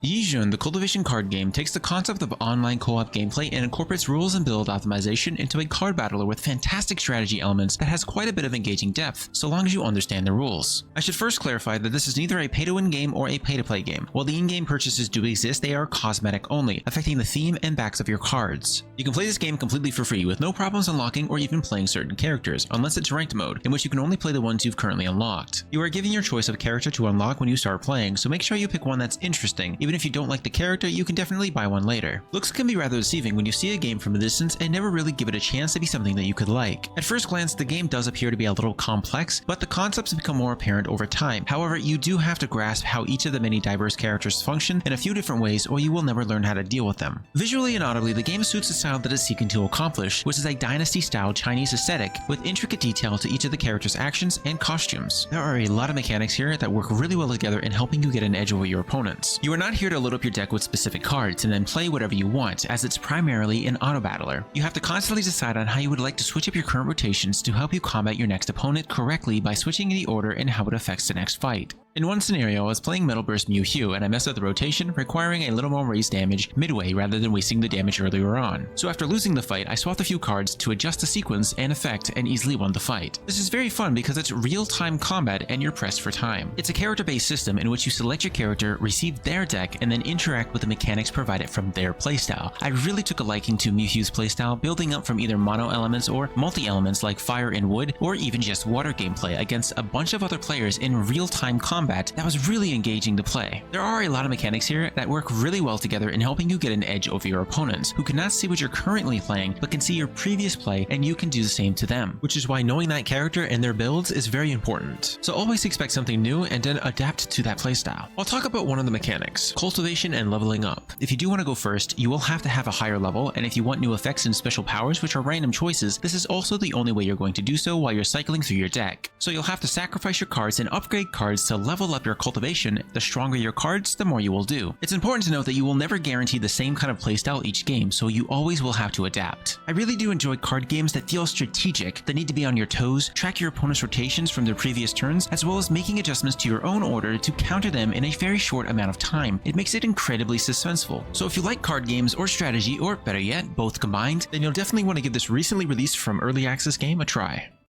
Xian, the Cultivation card game, takes the concept of online co-op gameplay and incorporates rules and build optimization into a card battler with fantastic strategy elements that has quite a bit of engaging depth, so long as you understand the rules. I should first clarify that this is neither a pay-to-win game or a pay-to-play game. While the in-game purchases do exist, they are cosmetic only, affecting the theme and backs of your cards. You can play this game completely for free with no problems unlocking or even playing certain characters, unless it's ranked mode, in which you can only play the ones you've currently unlocked. You are given your choice of character to unlock when you start playing, so make sure you pick one that's interesting. Even if you don't like the character, you can definitely buy one later. Looks can be rather deceiving when you see a game from a distance and never really give it a chance to be something that you could like. At first glance, the game does appear to be a little complex, but the concepts become more apparent over time. However, you do have to grasp how each of the many diverse characters function in a few different ways, or you will never learn how to deal with them. Visually and audibly, the game suits the style that it's seeking to accomplish, which is a dynasty-style Chinese aesthetic with intricate detail to each of the characters' actions and costumes. There are a lot of mechanics here that work really well together in helping you get an edge over your opponents. You are not here to load up your deck with specific cards and then play whatever you want, as it's primarily an auto battler. You have to constantly decide on how you would like to switch up your current rotations to help you combat your next opponent correctly by switching the order and how it affects the next fight. In one scenario, I was playing Metal Burst Mewtwo and I messed up the rotation, requiring a little more raised damage midway rather than wasting the damage earlier on. So after losing the fight, I swapped a few cards to adjust the sequence and effect and easily won the fight. This is very fun because it's real-time combat and you're pressed for time. It's a character-based system in which you select your character, receive their deck, and then interact with the mechanics provided from their playstyle. I really took a liking to Mewtwo's playstyle, building up from either mono elements or multi-elements like fire and wood, or even just water gameplay against a bunch of other players in real-time combat that was really engaging to play. There are a lot of mechanics here that work really well together in helping you get an edge over your opponents, who cannot see what you're currently playing but can see your previous play, and you can do the same to them, which is why knowing that character and their builds is very important. So always expect something new and then adapt to that playstyle. I'll talk about one of the mechanics, cultivation and leveling up. If you do want to go first, you will have to have a higher level, and if you want new effects and special powers, which are random choices, this is also the only way you're going to do so while you're cycling through your deck. So you'll have to sacrifice your cards and upgrade cards to level up your cultivation. The stronger your cards, the more you will do. It's important to note that you will never guarantee the same kind of playstyle each game, so you always will have to adapt. I really do enjoy card games that feel strategic, that need to be on your toes, track your opponent's rotations from their previous turns, as well as making adjustments to your own order to counter them in a very short amount of time. It makes it incredibly suspenseful. So if you like card games or strategy, or better yet, both combined, then you'll definitely want to give this recently released from early access game a try.